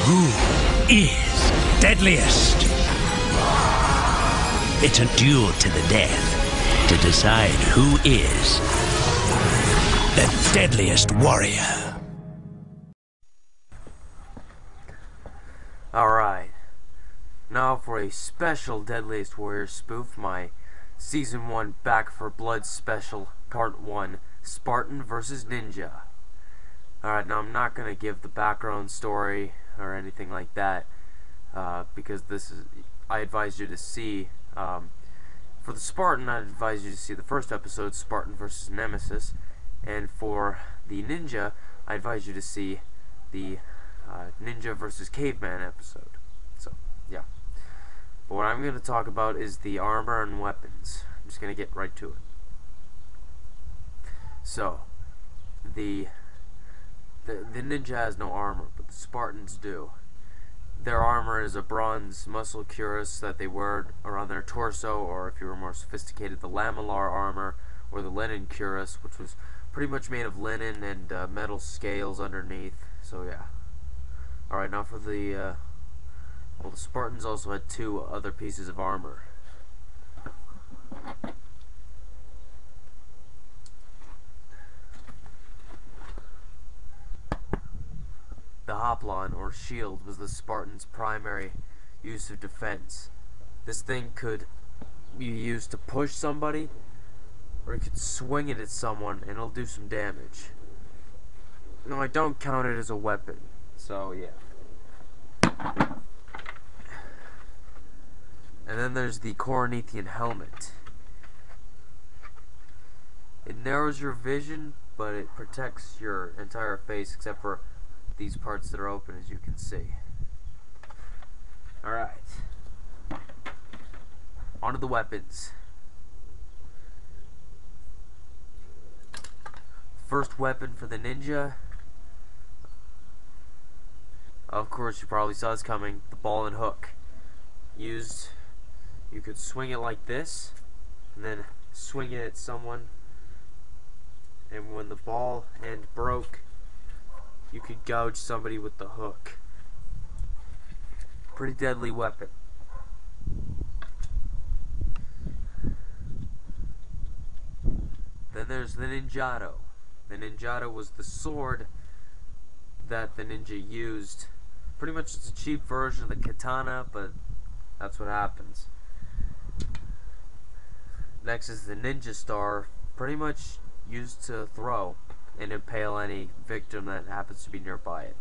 Who is deadliest? It's a duel to the death to decide who is the Deadliest Warrior. Alright, now for a special Deadliest Warrior spoof, my Season 1 Back for Blood special, Part 1, Spartan vs. Ninja. Alright, now I'm not going to give the background story or anything like that, because I advise you to see, for the Spartan, I advise you to see the first episode, Spartan vs. Nemesis, and for the Ninja, I advise you to see the Ninja vs. Caveman episode. So, yeah. But what I'm going to talk about is the armor and weapons. I'm just going to get right to it. So, the Ninja has no armor, but the Spartans do. Their armor is a bronze muscle cuirass that they wear around their torso, or if you were more sophisticated, the lamellar armor, or the linen cuirass, which was pretty much made of linen and metal scales underneath. So yeah. Alright, now for the Spartans also had two other pieces of armor. The hoplon, or shield, was the Spartans' primary use of defense. This thing could be used to push somebody, or you could swing it at someone and it'll do some damage. No, I don't count it as a weapon, so yeah. And then there's the Corinthian helmet. It narrows your vision, but it protects your entire face except for these parts that are open, as you can see. Alright. On to the weapons. First weapon for the Ninja. Of course, you probably saw this coming. The ball and hook. You could swing it like this, and then swing it at someone, and when the ball end broke, you could gouge somebody with the hook. Pretty deadly weapon. Then there's the Ninjato. The Ninjato was the sword that the ninja used. Pretty much it's a cheap version of the katana, but that's what happens. Next is the Ninja Star, pretty much used to throw and impale any victim that happens to be nearby it.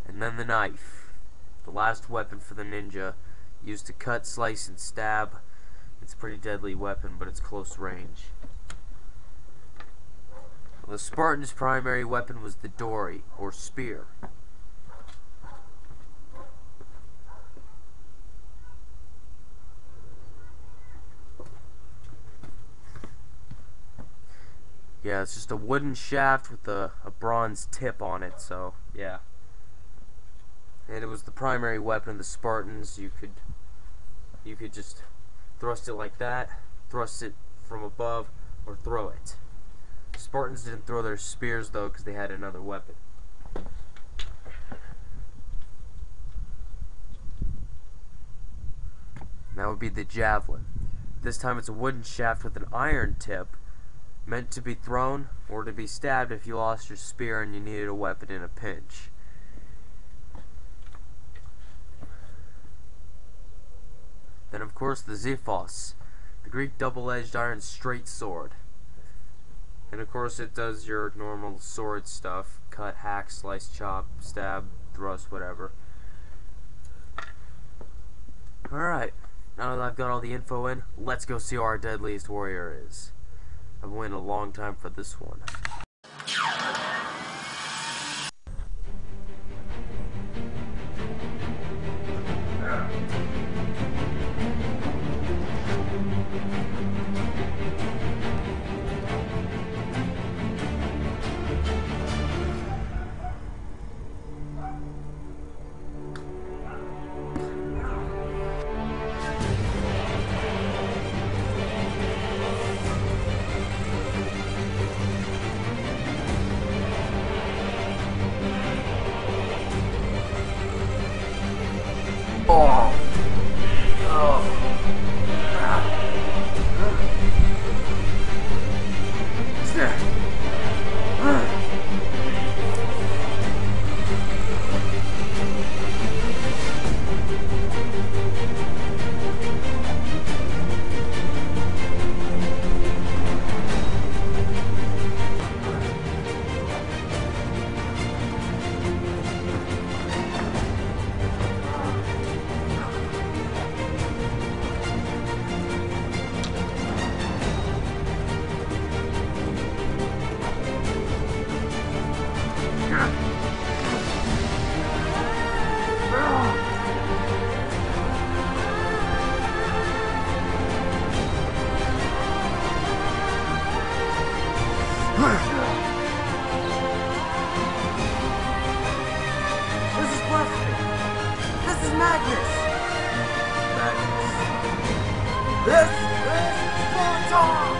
And then the knife, the last weapon for the ninja, used to cut, slice, and stab. It's a pretty deadly weapon, but it's close range. The Spartan's primary weapon was the dory, or spear. Yeah, it's just a wooden shaft with a bronze tip on it, so yeah. And it was the primary weapon of the Spartans. You could just thrust it like that, thrust it from above, or throw it. The Spartans didn't throw their spears though, because they had another weapon. That would be the javelin. This time it's a wooden shaft with an iron tip, meant to be thrown or to be stabbed if you lost your spear and you needed a weapon in a pinch. Then of course the Xiphos, the Greek double-edged iron straight sword. And of course it does your normal sword stuff: cut, hack, slice, chop, stab, thrust, whatever. Alright, now that I've got all the info in, let's go see who our Deadliest Warrior is. I've waited a long time for this one. This is Magnus! Magnus. This is Spartan!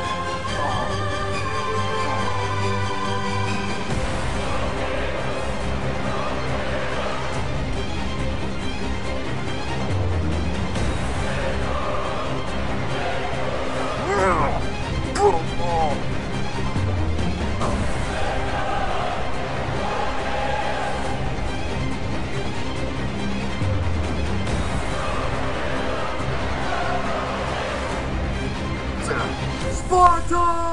Spartan!